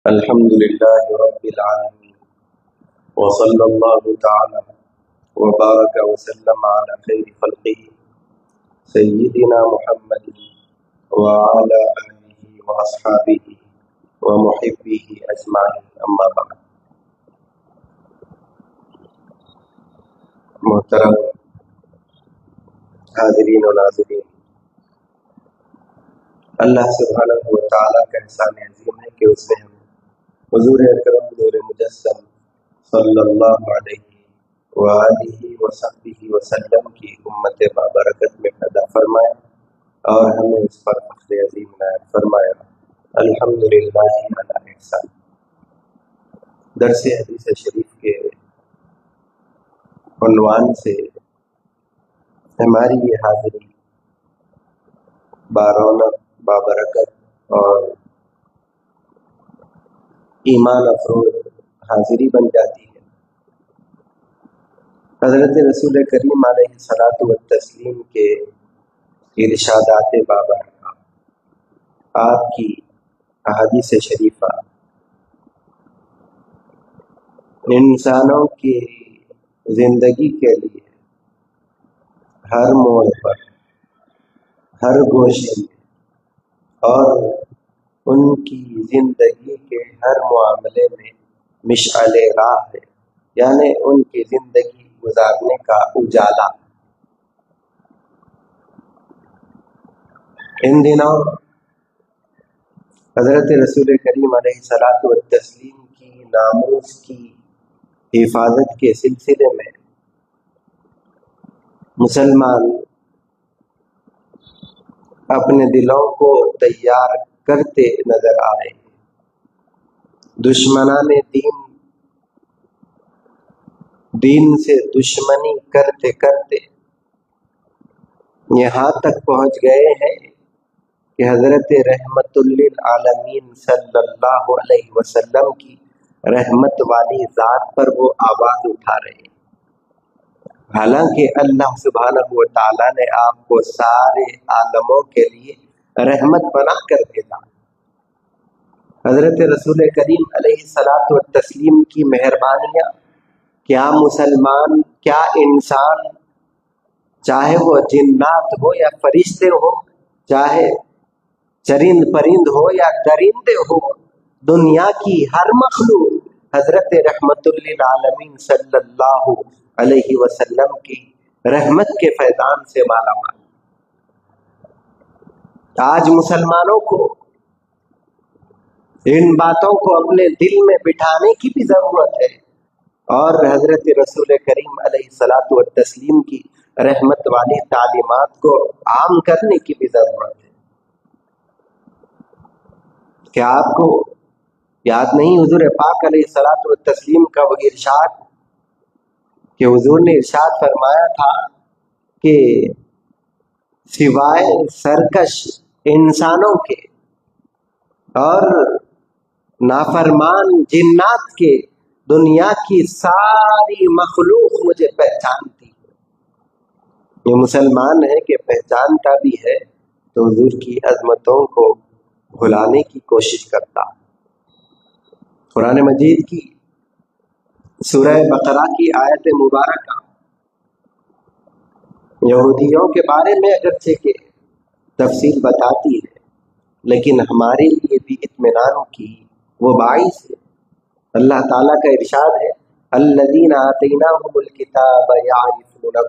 الحمد لله رب العالمين وصلى الله تعالى وبارك وسلم على خير خلقه سيدنا محمد وعلى آله وأصحابه ومحبيه أجمعين أما بعد. محترم حاضرین و ناظرین، اللہ سبحانہ و تعالیٰ کا احسان عظیم ہے کہ اس نے ہمیں حضور اکرم نور مجسم صلی اللہ علیہ وآلہ وصحبہ وسلم کی امت بابرکت میں پیدا فرمایا اور ہمیں اس پر فخر عظیم عنایت فرمایا. الحمدللہ علی احسان. درس حدیث شریف کے عنوان سے ہماری یہ حاضری بارونق، بابرکت اور ایمان افروز حاضری بن جاتی ہے. حضرت رسول کریم علیہ الصلاۃ والتسلیم کے ارشادات بابرکہ، آپ کی احادیث شریفہ انسانوں کی زندگی کے لیے ہر موڑ پر، ہر گوشے میں اور ان کی زندگی کے ہر معاملے میں مشعل راہ ہے، یعنی ان کی زندگی گزارنے کا اجالا. ان دنوں حضرت رسول کریم علیہ الصلاۃ والتسلیم کی ناموس کی حفاظت کے سلسلے میں مسلمان اپنے دلوں کو تیار کرتے نظر آئے. دشمنان دین سے دشمنی کرتے کرتے یہاں تک پہنچ گئے ہیں کہ حضرت رحمت للعالمین صلی اللہ علیہ وسلم کی رحمت والی ذات پر وہ آواز اٹھا رہے ہیں. حالانکہ اللہ سبحانہ و تعالیٰ نے آپ کو سارے عالموں کے لیے رحمت بنا کر بھیجا. حضرت رسول کریم علیہ الصلاۃ والتسلیم کی مہربانیاں کیا مسلمان، کیا انسان، چاہے وہ جنات ہو یا فرشتے ہو، چاہے چرند پرند ہو یا درندے ہو، دنیا کی ہر مخلوق حضرت رحمت للعالمین صلی اللہ علیہ وسلم کی رحمت کے فیضان سے مالا مال. آج مسلمانوں کو ان باتوں کو اپنے دل میں بٹھانے کی بھی ضرورت ہے اور حضرت رسول کریم علیہ الصلاۃ والتسلیم کی رحمت والی تعلیمات کو عام کرنے کی بھی ضرورت ہے. کیا آپ کو یاد نہیں حضور پاک علیہ الصلاۃ والتسلیم کا وہ ارشاد کہ حضور نے ارشاد فرمایا تھا کہ سوائے سرکش انسانوں کے اور نافرمان جنات کے دنیا کی ساری مخلوق مجھے پہچانتی ہے. یہ مسلمان ہے کہ پہچانتا بھی ہے تو حضور کی عظمتوں کو بھلانے کی کوشش کرتا. قرآن مجید کی سورہ بقرہ کی آیت مبارکہ یہودیوں کے بارے میں اگرچہ کہ تفصیل بتاتی ہے لیکن ہمارے لیے بھی اطمینان کی وہ باعث ہے. اللہ تعالیٰ کا ارشاد ہے الذین آتیناہم الکتاب یعرفونہ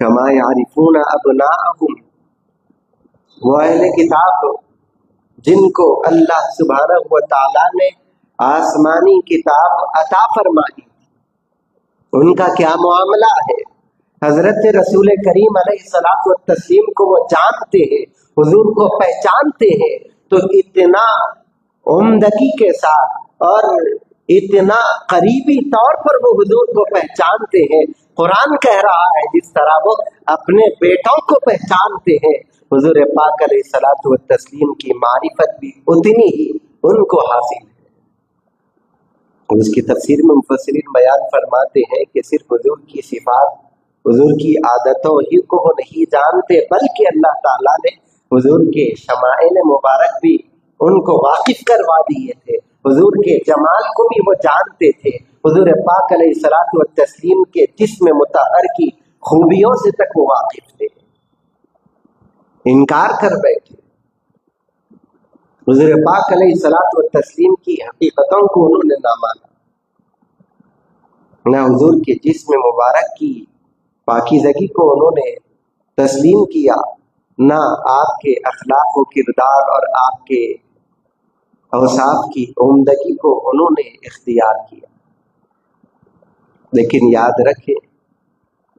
کما یعرفون ابناءہم. وہ اہل کتاب جن کو اللہ سبحانہ و تعالیٰ نے آسمانی کتاب عطا فرمائی، ان کا کیا معاملہ ہے؟ حضرت رسول کریم علیہ الصلاۃ والتسلیم کو وہ جانتے ہیں، حضور کو پہچانتے ہیں، تو اتنا عمدگی کے ساتھ اور اتنا قریبی طور پر وہ حضور کو پہچانتے ہیں. قرآن کہہ رہا ہے جس طرح وہ اپنے بیٹوں کو پہچانتے ہیں، حضور پاک علیہ الصلاۃ والتسلیم کی معرفت بھی اتنی ہی ان کو حاصل ہے. اس کی تفسیر میں مفسرین بیان فرماتے ہیں کہ صرف حضور کی صفات، حضور کی عادتوں ہی کو وہ نہیں جانتے، بلکہ اللہ تعالیٰ نے حضور کے شمائل مبارک بھی ان کو واقف کروا دیے تھے، حضور کے جمال کو بھی وہ جانتے تھے، حضور پاک علیہ الصلوۃ والتسلیم کے جسم مطہر کی خوبیوں سے تک وہ واقف تھے، انکار کر بیٹھے۔ حضور پاک علیہ الصلوۃ والتسلیم کی حقیقتوں کو انہوں نے نہ مانا، نہ حضور کے جسم مبارک کی پاکیزگی کو انہوں نے تسلیم کیا، نہ آپ کے اخلاق و کردار اور آپ کے اوصاف کی عمدگی کو انہوں نے اختیار کیا۔ لیکن یاد رکھیں،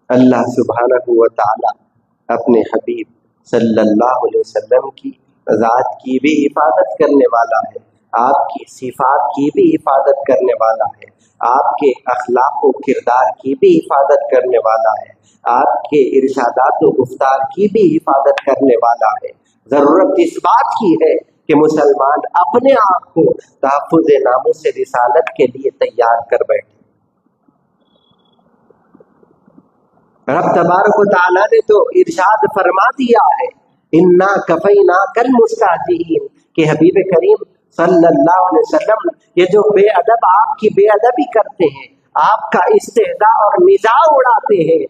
اللہ سبحانہ و تعالی اپنے حبیب صلی اللہ علیہ وسلم کی ذات کی بھی حفاظت کرنے والا ہے، آپ کی صفات کی بھی حفاظت کرنے والا ہے، آپ کے اخلاق و کردار کی بھی حفاظت کرنے والا ہے، آپ کے ارشادات و گفتار کی بھی حفاظت کرنے والا ہے۔ ضرورت اس بات کی ہے کہ مسلمان اپنے آپ کو تحفظ ناموس رسالت کے لیے تیار کر بیٹھے۔ رب تبارک و تعالیٰ نے تو ارشاد فرما دیا ہے، انا کفیناک المستہزئین، کہ حبیب کریم صلی اللہ علیہ وسلم یہ جو بے ادب آپ کی بے ادبی کرتے ہیں، آپ کا استہزاء اور مزاح اڑاتے ہیں،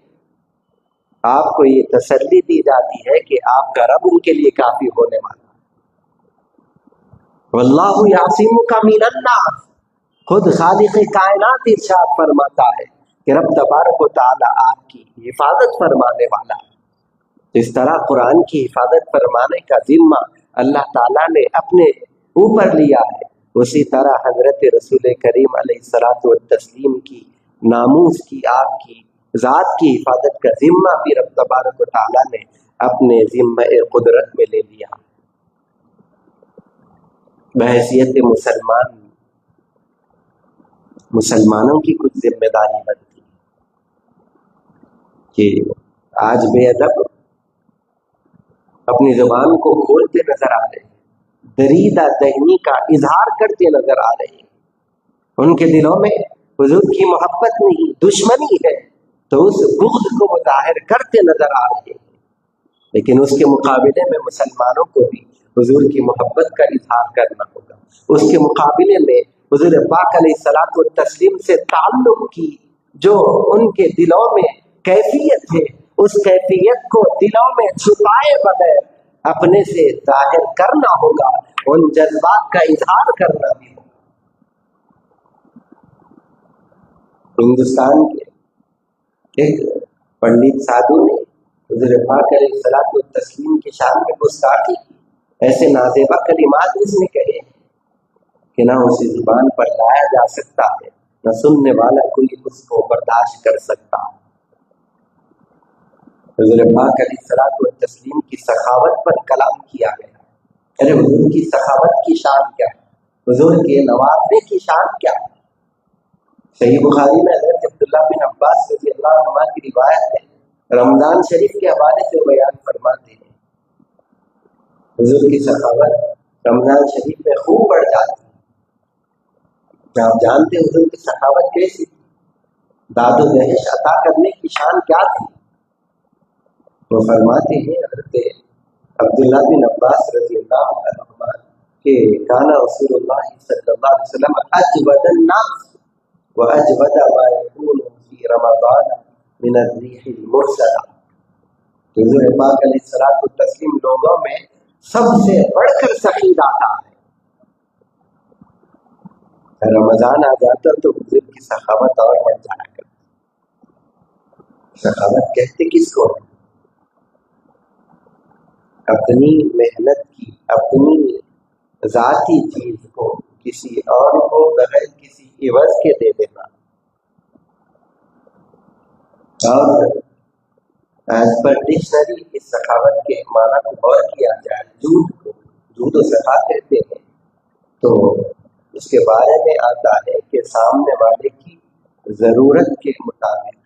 آپ کو یہ تسلی دی جاتی ہے کہ آپ کا رب ان کے لیے کافی ہونے والا۔ واللہ یعصمک من الناس، خود خالق کائنات ارشاد فرماتا ہے کہ رب تبارک و تعالی آپ کی حفاظت فرمانے والا ہے۔ اس طرح قرآن کی حفاظت فرمانے کا ذمہ اللہ تعالیٰ نے اپنے اوپر لیا ہے، اسی طرح حضرت رسول کریم علیہ الصلوۃ والتسلیم کی ناموس کی، آپ کی ذات کی حفاظت کا ذمہ بھی رب تبارک و تعالیٰ نے اپنے ذمہ قدرت میں لے لیا۔ بحیثیت مسلمانوں کی کچھ ذمہ داری بنتی ہے کہ آج بے ادب اپنی زبان کو کھولتے نظر آ رہے ہیں، دریدہ دہنی کا اظہار کرتے نظر آ رہے ہیں، ان کے دلوں میں حضور کی محبت نہیں دشمنی ہے، تو اس بغض کو وہ ظاہر کرتے نظر آ رہے ہیں۔ لیکن اس کے مقابلے میں مسلمانوں کو بھی حضور کی محبت کا اظہار کرنا ہوگا، اس کے مقابلے میں حضور پاک علیہ الصلوۃ والتسلیم سے تعلق کی جو ان کے دلوں میں کیفیت ہے، اس کیفیت کو دلوں میں چھپائے بغیر اپنے سے ظاہر کرنا ہوگا، ان جذبات کا اظہار کرنا بھی ہوگا۔ ہندوستان کے ایک پنڈت سادھو نے حضور پاک علیہ الصلوۃ والتسلیم کی شان میں گستاخی کی، ایسے نازیبا کلمات اس نے کہے کہ نہ اسی زبان پر لایا جا سکتا ہے، نہ سننے والا کوئی اس کو برداشت کر سکتا۔ حضور پاک علیہ الصلوۃ والتسلیم کی سخاوت پر کلام کیا گیا۔ ارے حضور کی سخاوت کی شان کیا ہے، حضور کے نوازنے کی شان کیا ہے؟ صحیح بخاری میں حضرت عبداللہ بن عباس رضی اللہ عنہ کی روایت ہے، رمضان شریف کے حوالے سے بیان فرماتے ہیں، حضور کی سخاوت رمضان شریف میں خوب بڑھ جاتی ہے۔ آپ جانتے ہیں حضور کی سخاوت کیسی تھی، داد و دہش عطا کرنے کی شان کیا تھی؟ وہ فرماتے ہیں حضرت عبداللہ بن عباس رضی اللہ عنہ کہ کانا رسول اللہ صلی اللہ علیہ وسلم اجود الناس واجود ما يكون في رمضان من الريح المرسلہ، حضور پاک علیہ الصلوۃ والتسلیم لوگوں میں سب سے بڑھ کر سخی داتا ہے۔ رمضان آ جاتا تو حضور کی سخاوت اور بڑھ جایا کرتی۔ سخاوت کہتے کس کو؟ اپنی محنت کی، اپنی ذاتی چیز کو کسی اور کو بغیر کسی عوض کے دے دینا۔ اور ایز پر ڈکشنری اس سخاوت کے معنی کو غور کیا جائے، جود و سخا کہتے ہیں، تو اس کے بارے میں آتا ہے کہ سامنے والے کی ضرورت کے مطابق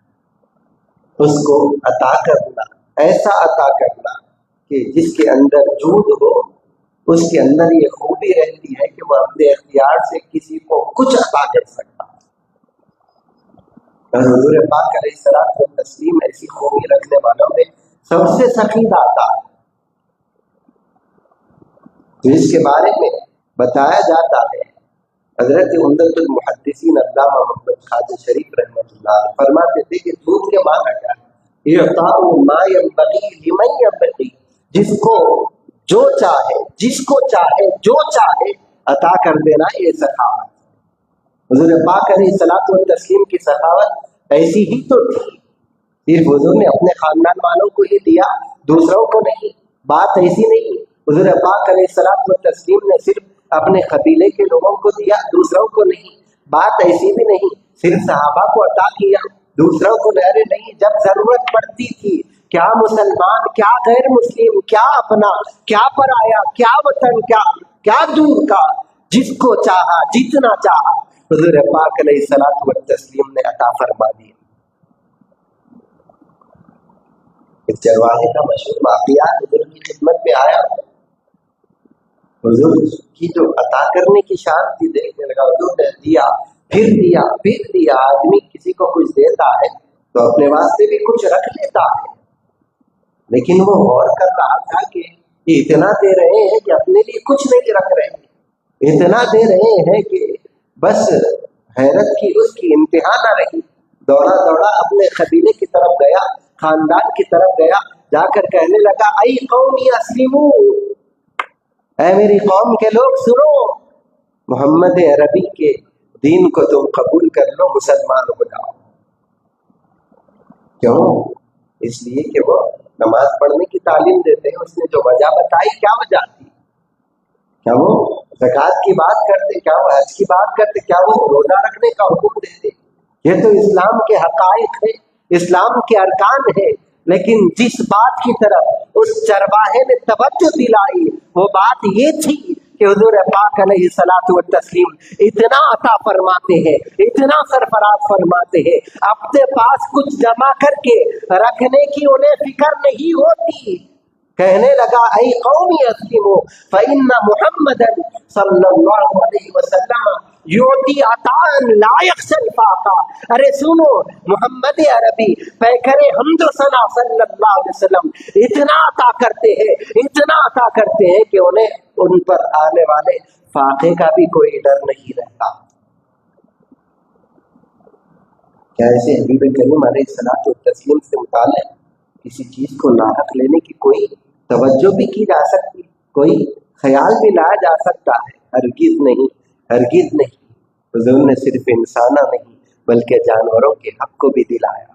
اس کو عطا کرنا، ایسا عطا کرنا کہ جس کے اندر جود ہو، اس کے اندر یہ خوبی رہتی ہے کہ وہ اپنے اختیار سے کسی کو کچھ عطا کر سکتا۔ اور حضور پاک علیہ الصلوۃ والتسلیم ایسی خوبی رکھنے والوں میں سب سے سخی داتا ہے۔ تو اس کے بارے میں بتایا جاتا ہے، حضرت عمدۃ المحدثین علامہ محمد خواجہ شریف رحمۃ اللہ علیہ فرماتے تھے کہ جھوٹ کے معنی کیا ہے؟ اعطاء ما ينبغي لمن ينبغي، جس کو جو چاہے، جس کو چاہے جو چاہے عطا کر دینا، یہ سخاوت۔ حضور پاک علیہ الصلوۃ والتسلیم کی سخاوت ایسی ہی تو تھی، صرف حضور نے اپنے خاندان والوں کو ہی دیا، دوسروں کو نہیں۔ بات ایسی نہیں، حضور پاک علیہ الصلوۃ والتسلیم نے صرف اپنے قبیلے کے لوگوں کو دیا، دوسروں کو نہیں۔ بات ایسی بھی نہیں صرف صحابہ کو عطا کیا، دوسروں کو نہیں۔ جب ضرورت پڑتی تھی، کیا مسلمان، کیا غیر مسلم، کیا اپنا، کیا پرایا، کیا وطن، کیا دور کا، جس کو چاہا، جتنا چاہا، حضور پاک علیہ الصلوۃ والتسلیم نے عطا فرما دیا۔ ایک چرواہے کا مشہور واقعہ حضور کی خدمت میں آیا، حضور کی جو عطا کرنے کی شان تھی دیکھنے لگا، حضور نے دیا، پھر دیا، پھر دیا۔ آدمی کسی کو کچھ دیتا ہے تو اپنے واسطے بھی کچھ رکھ لیتا ہے، لیکن وہ غور کر رہا تھا کہ یہ اتنا دے رہے ہیں کہ اپنے لیے کچھ نہیں رکھ رہے ہیں، اتنا دے رہے ہیں کہ بس حیرت کی اس کی انتہا نہ رہی۔ دوڑا دوڑا اپنے قبیلے کی طرف گیا، خاندان کی طرف گیا، جا کر کہنے لگا، ای قومی اسلمو، اے میری قوم کے لوگ سنو، محمد عربی کے دین کو تم قبول کر لو، مسلمان ہو جاؤ۔ کیوں؟ اس لیے کہ وہ نماز پڑھنے کی تعلیم دیتے ہیں۔ اس نے جو وجہ بتائی، کیا وجہ تھی؟ کیا وہ زکوٰۃ کی بات کرتے؟ کیا وہ حج کی بات کرتے؟ کیا وہ روزہ رکھنے کا حکم دیتے؟ یہ تو اسلام کے حقائق ہے، اسلام کے ارکان ہے۔ لیکن جس بات کی طرف اس چرواہے نے توجہ دلائی، وہ بات یہ تھی کہ حضور پاک علیہ الصلوۃ والتسلیم اتنا عطا فرماتے ہیں، اتنا سرفراز فرماتے ہیں، اپنے پاس کچھ جمع کر کے رکھنے کی انہیں فکر نہیں ہوتی۔ کہنے لگا، اے قومی اسلموا فإن محمدا صلی اللہ علیہ وسلم یعطی عطاء لا یخشی الفاقہ۔ ارے سنو، محمد عربی پیکر حمد و ثنا صلی اللہ علیہ وسلم اتنا عطا کرتے ہیں، اتنا عطا کرتے ہیں کہ انہیں ان پر آنے والے فاقے کا بھی کوئی ڈر نہیں رہتا۔ کیا ایسے حبیب کریم علیہ الصلوۃ والتسلیم سے متعلق کسی چیز کو ناحق لینے کی کوئی توجہ بھی کی جا سکتی، کوئی خیال بھی لایا جا سکتا ہے؟ ہرگز نہیں، ہرگز نہیں۔ حضور نے صرف انسانہ نہیں بلکہ جانوروں کے حق کو بھی دلایا۔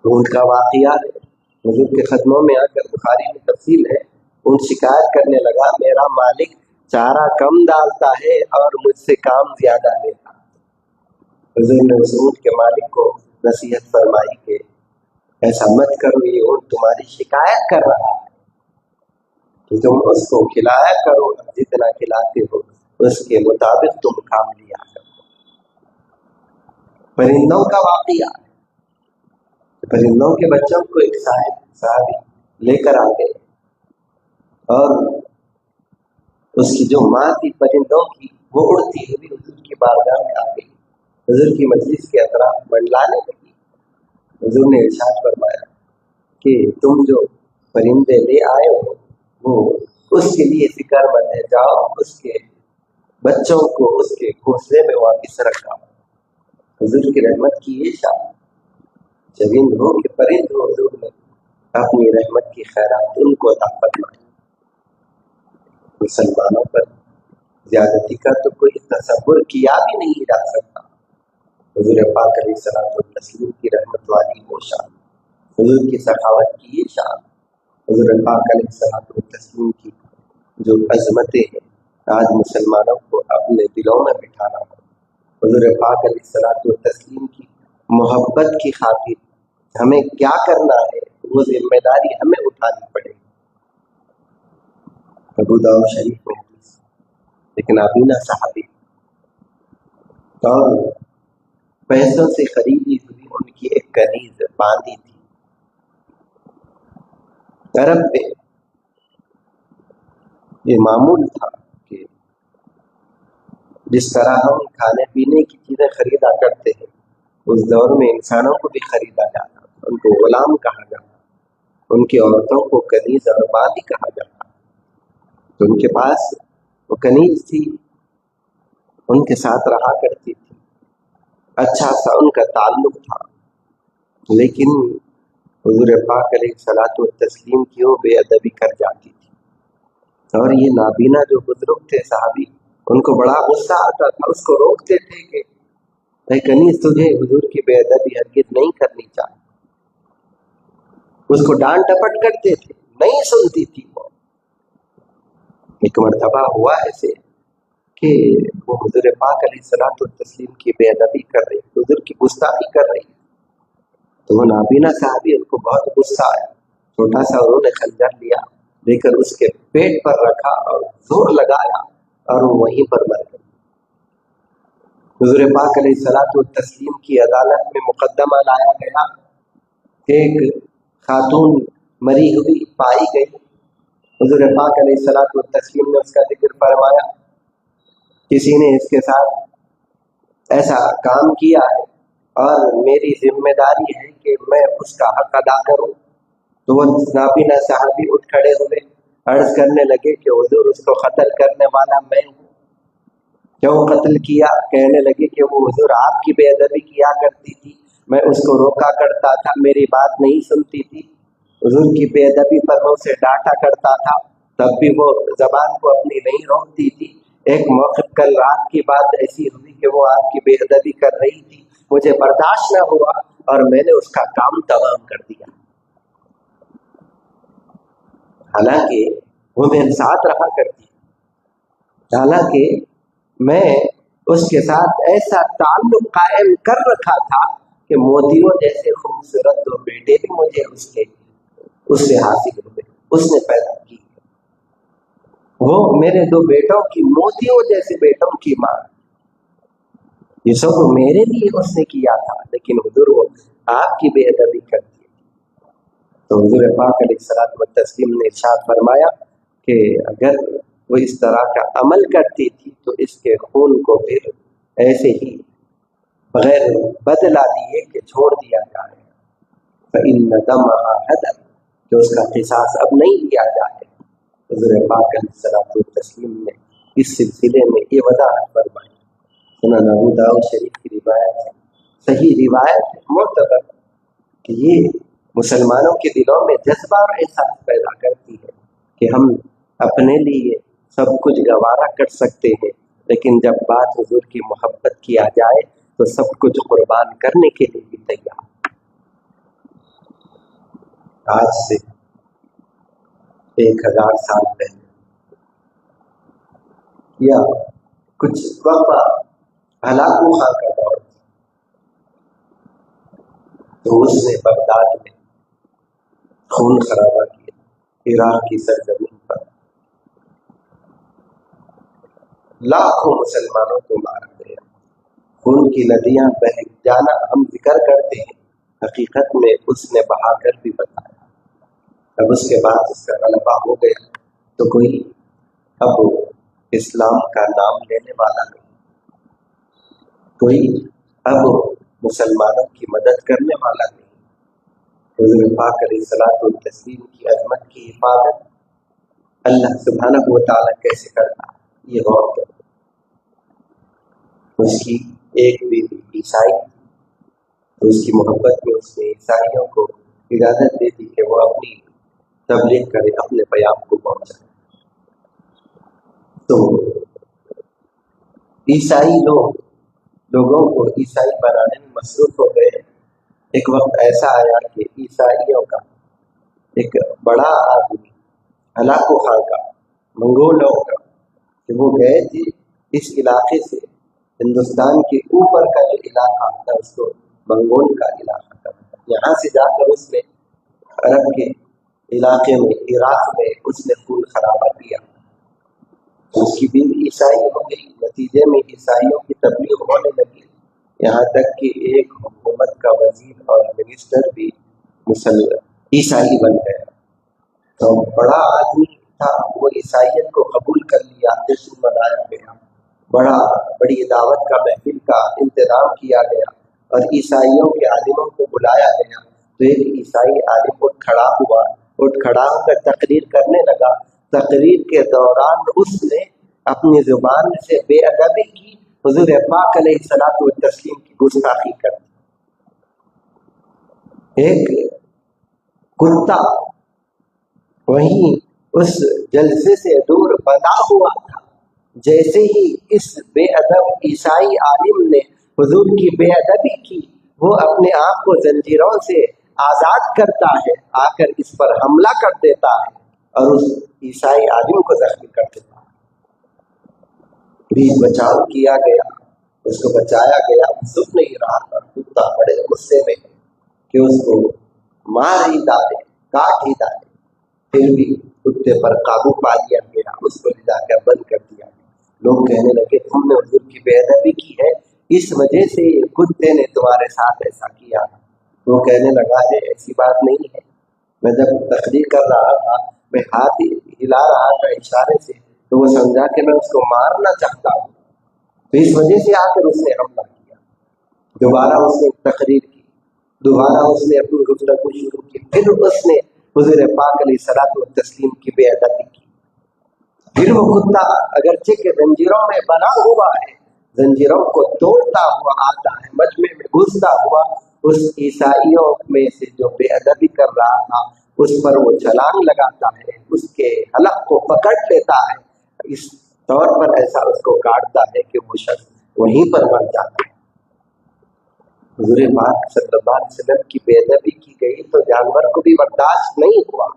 اونٹ کا واقعہ ہے، حضور کے قدموں میں آ کر، بخاری میں تفصیل ہے، اونٹ شکایت کرنے لگا، میرا مالک چارہ کم ڈالتا ہے اور مجھ سے کام زیادہ لیتا۔ حضور نے اس اونٹ کے مالک کو نصیحت فرمائی کہ ایسا مت کرو، یہ اونٹ تمہاری شکایت کر رہا ہے، تو تم اس کو کھلایا کرو، جتنا کھلاتے ہو اس کے مطابق تم کام لیا کرو۔ پرندوں کا واقعہ، پرندوں کے بچوں کو ایک صحابی لے کر آ گئے، اور اس کی جو ماں تھی پرندوں کی، وہ اڑتی ہوئی حضور کی بارگاہ میں آ گئی، حضور کی مجلس کے اطراف منڈلانے لگی۔ حضور نے ارشاد فرمایا کہ تم جو پرندے لے آئے ہو وہ اس کے لیے فکر مند ہے، جاؤ اس کے بچوں کو اس کے گھونسلے میں واپس رکھا۔ حضور کی رحمت کی یہ شان، چرند ہو کہ پرند ہو، حضور نے اپنی رحمت کی خیرات ان کو عطا فرمائی۔ مسلمانوں پر زیادتی کا تو کوئی تصور کیا بھی نہیں جا سکتا۔ حضور پاک علیہ الصلوۃ والتسلیم کی رحمت والی وہ شان، حضور کی سخاوت کی یہ شان، حضور پاک علیہ الصلوۃ والتسلیم کی جو عظمتیں ہیں، آج مسلمانوں کو اپنے دلوں میں بٹھانا ہو۔ حضور پاک علیہ الصلوۃ والتسلیم کی محبت کی خاطر ہمیں کیا کرنا ہے، وہ ذمہ داری ہمیں اٹھانی پڑے گی۔ ابو داؤد شریف میں ایک نابینا صحابی، اور پیسوں سے خریدی ہوئی ان کی ایک کنیز باندھی تھی۔ عرب میں یہ معمول تھا کہ جس طرح ہم کھانے پینے کی چیزیں خریدا کرتے ہیں، اس دور میں انسانوں کو بھی خریدا جاتا، ان کو غلام کہا جاتا، ان کی عورتوں کو کنیز اور باندھی کہا جاتا۔ تو ان کے پاس وہ کنیز تھی، ان کے ساتھ رہا کرتی تھی، اچھا سا ان کا تعلق تھا، لیکن حضور پاک علیہ الصلوۃ والتسلیم کی وہ بے ادبی کر جاتی تھی۔ اور یہ نابینا جو بزرگ تھے صحابی، ان کو بڑا غصہ آتا تھا، اس کو روکتے تھے کہ اے کنیز تجھے حضور کی بے ادبی ہرگز نہیں کرنی چاہیے، اس کو ڈانٹ ڈپٹ کرتے تھے، نہیں سنتی تھی وہ۔ ایک مرتبہ ہوا ایسے کہ وہ حضور پاک علیہ الصلوۃ والتسلیم کی بے ادبی کر رہی، حضور کی گستاخی کر رہی، تو وہ نابینا صحابی، ان کو بہت غصہ آیا، چھوٹا سا انہوں نے خنجر لیا، لے کر اس کے پیٹ پر رکھا اور زور لگایا اور وہ وہیں پر مر گئی۔ حضور پاک علیہ الصلوۃ والتسلیم کی عدالت میں مقدمہ لایا گیا، ایک خاتون مری ہوئی پائی گئی، حضور پاک علیہ الصلوۃ والتسلیم نے اس کا ذکر فرمایا، کسی نے اس کے ساتھ ایسا کام کیا ہے اور میری ذمہ داری ہے کہ میں اس کا حق ادا کروں۔ تو وہ نابینا صحابی اٹھ کھڑے ہوئے، عرض کرنے لگے کہ حضور اس کو قتل کرنے والا میں ہوں۔ کیوں قتل کیا؟ کہنے لگے کہ وہ حضور آپ کی بے ادبی کیا کرتی تھی، میں اس کو روکا کرتا تھا، میری بات نہیں سنتی تھی، حضور کی بے ادبی پر میں اسے ڈانٹا کرتا تھا، تب بھی وہ زبان کو اپنی نہیں روکتی تھی۔ ایک موقع کل رات کی بات ایسی ہوئی کہ وہ آپ کی بے ادبی کر رہی تھی، مجھے برداشت نہ ہوا اور میں نے اس کا کام تمام کر دیا۔ حالانکہ وہ میرے ساتھ رہا کرتی، حالانکہ میں اس کے ساتھ ایسا تعلق قائم کر رکھا تھا کہ موتیوں جیسے خوبصورت دو بیٹے بھی مجھے اس سے حاصل ہوئے، اس نے پیدا کی، وہ میرے دو بیٹوں کی موتیوں جیسے بیٹوں کی ماں، یہ سب میرے لیے اس نے کیا تھا، لیکن حضور وہ آپ کی بے ادبی کرتی۔ تو حضور پاک علیہ الصلوۃ والتسلیم نے ارشاد فرمایا کہ اگر وہ اس طرح کا عمل کرتی تھی تو اس کے خون کو پھر ایسے ہی بغیر بدلہ لیے کہ چھوڑ دیا جائے، فإن دمها هدر، کہ اس کا قصاص اب نہیں لیا جائے۔ حضور پاک علیہ الصلوۃ والتسلیم نے اس سلسلے میں یہ وضاحت فرمائی۔ سنن ابو داؤد شریف کی روایت ہے، صحیح روایت معتبر، کہ یہ مسلمانوں کے دلوں میں جذبہ اور احساس پیدا کرتی ہے کہ ہم اپنے لیے سب کچھ گوارا کر سکتے ہیں، لیکن جب بات حضور کی محبت کی آ جائے تو سب کچھ قربان کرنے کے لیے بھی تیار۔ آج سے 1000 سال پہلے یا کچھ وقت ہلاکو خان کا دور، تو اس نے بغداد میں خون خرابہ کیا، عراق کی سرزمین پر لاکھوں مسلمانوں کو مارا گیا، خون کی ندیاں بہہ جانا ہم ذکر کرتے ہیں، حقیقت میں اس نے بہا کر بھی بتایا۔ اب اس کے بعد اس کا غلبہ ہو گیا تو کوئی اب اسلام کا نام لینے والا نہیں، کوئی اب مسلمانوں کی مدد کرنے والا نہیں۔ حضور پاک علیہ الصلوۃ والتسلیم کی عظمت کی حفاظت اللہ سبحانہ و تعالیٰ کیسے کرتا ہے، یہ غور کریں۔ اس کی ایک بیوی عیسائی، تو اس کی محبت میں اس نے عیسائیوں کو اجازت دے دی کہ وہ اپنی تبلیغ کرے، اپنے پیام کو پہنچائے۔ تو عیسائی لوگوں کو عیسائی بنانے میں مصروف ہو گئے۔ ایک وقت ایسا آیا کہ عیسائیوں کا ایک بڑا آدمی ہلاکو خان کا، منگولوں کا، کہ وہ گئے تھے اس علاقے سے، ہندوستان کے اوپر کا جو علاقہ تھا اس کو منگول کا علاقہ تھا، یہاں سے جا کر اس نے عرب کے علاقے میں، عراق میں اس نے خون خرابہ کیا۔ اس کی بیوی عیسائی ہو گئی، نتیجے میں عیسائیوں کی تبلیغ ہونے لگی، یہاں تک کہ ایک حکومت کا وزیر اور منسٹر بھی عیسائی بن گیا۔ تو بڑا آدمی تھا، وہ عیسائیت کو قبول کر لیا، جشن منایا گیا، بڑی دعوت کا محفل کا انتظام کیا گیا اور عیسائیوں کے عالموں کو بلایا گیا۔ تو ایک عیسائی عالم اٹھ کھڑا ہو کر تقریر کرنے لگا، تقریر کے دوران اس نے اپنی زبان سے بے ادبی کی، حضور پاک علیہ الصلوۃ والتسلیم کی گستاخی کر دی۔ ایک کتا وہیں اس جلسے سے دور بندھا ہوا تھا، جیسے ہی اس بے ادب عیسائی عالم نے حضور کی بے ادبی کی، وہ اپنے آپ کو زنجیروں سے آزاد کرتا ہے، آ کر اس پر حملہ کر دیتا ہے اور اس عیسائی عالم کو زخمی کر دیتا ہے۔ بیچ بچاؤ کیا گیا، اس کو بچایا گیا، سن نہیں رہا تھا، کتا بڑے غصے میں کہ اس کو مار ہی ڈالے، کاٹ ہی ڈالے، پھر بھی کتے پر قابو پا لیا گیا، اس کو لے جا کر بند کر دیا گیا۔ لوگ کہنے لگے تم نے حضور کی بے ادبی کی ہے، اس وجہ سے کتے نے تمہارے ساتھ ایسا کیا۔ وہ کہنے لگا ہے ایسی بات نہیں ہے، میں جب تقریر کر رہا تھا میں ہاتھ ہلا رہا تھا اشارے سے، تو وہ سمجھا کہ میں اس کو مارنا چاہتا ہوں، تو اس وجہ سے آ کر اس نے حملہ کیا۔ دوبارہ اس نے تقریر کی، دوبارہ اس نے اپنی گفتگو شروع کی، پھر اس نے حضور پاک علیہ الصلوۃ والتسلیم کی بے ادبی کی۔ پھر وہ کتا اگرچہ کہ زنجیروں میں بنا ہوا ہے، زنجیروں کو توڑتا ہوا آتا ہے، مجمع میں گھستا ہوا اس عیسائیوں میں سے جو بے ادبی کر رہا تھا اس پر وہ چھلانگ لگاتا ہے، اس کے حلق کو پکڑ لیتا ہے، اس طور پر ایسا اس کو کاٹتا ہے کہ وہ شخص وہیں پر مر جاتا ہے۔ حضور پاک صلی اللہ علیہ وسلم کی بے ادبی کی گئی تو جانور کو بھی برداشت نہیں ہوا،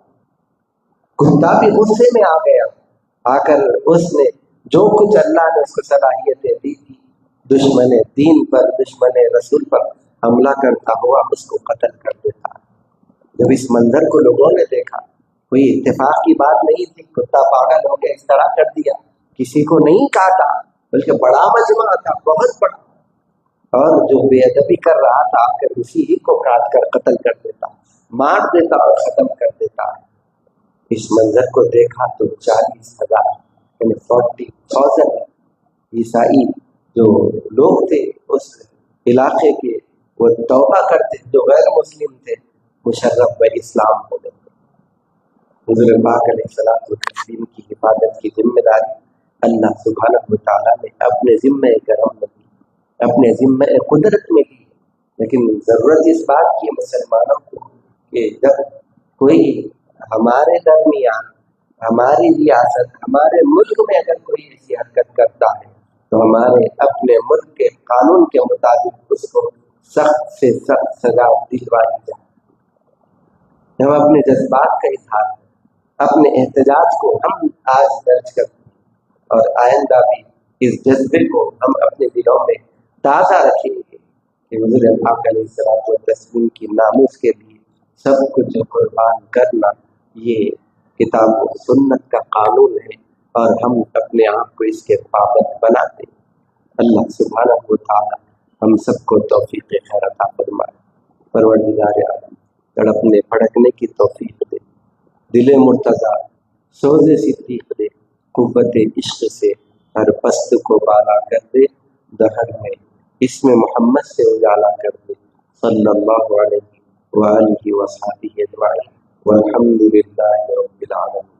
کتا بھی غصے میں آ گیا، آ کر اس نے جو کچھ اللہ نے اس کو صلاحیتیں دی تھی، دشمن دین پر، دشمن رسول پر حملہ کرتا ہوا اس کو قتل کر دیتا۔ جب اس منظر کو لوگوں نے دیکھا، کوئی اتفاق کی بات نہیں تھی، کتا پاگل ہو کے اس طرح کر دیا، کسی کو نہیں کاٹا، بلکہ بڑا مجمع تھا، بہت بڑا، اور جو بے ادبی کر رہا تھا آ کر اسی ہی کو کاٹ کر قتل کر دیتا، مار دیتا اور ختم کر دیتا۔ اس منظر کو دیکھا تو 40,000 یعنی 40,000 عیسائی جو لوگ تھے اس علاقے کے، وہ توبہ کرتے جو غیر مسلم تھے، مشرف و اسلام ہو گئے۔ حضور پاک علیہ الصلوۃ والتسلیم کی حفاظت کی ذمہ داری اللہ سبحانہ و تعالیٰ نے اپنے ذمہ کرم میں لی، اپنے ذمہ قدرت میں لی، لیکن ضرورت اس بات کی مسلمانوں کو کہ جب کوئی ہمارے درمیان، ہماری ریاست، ہمارے ملک میں اگر کوئی ایسی حرکت کرتا ہے تو ہمارے اپنے ملک کے قانون کے مطابق اس کو سخت سے سخت سزا دلوائی جائے۔ ہم اپنے جذبات کا اظہار، اپنے احتجاج کو ہم آج درج کرتے ہیں اور آئندہ بھی اس جذبے کو ہم اپنے دلوں میں تازہ رکھیں گے کہ حضور پاک علیہ الصلوۃ والتسلیم کی ناموس کے لیے سب کچھ قربان کرنا یہ کتاب و سنت کا قانون ہے، اور ہم اپنے آپ کو اس کے پابند بناتے ہیں۔ اللہ سبحانہ و تعالی ہم سب کو توفیق خیر عطا فرمائے۔ پروردگار عالم تڑپنے بھڑکنے کی توفیق دے، دل مرتضیٰ سوز صدیق دے، قوت عشق سے ہر پست کو بالا کر دے، دہر میں اسم محمد سے اجالا کر دے، صلی اللہ علیہ وآلہ وصحبہ اجمعین، والحمد للہ رب العالمین۔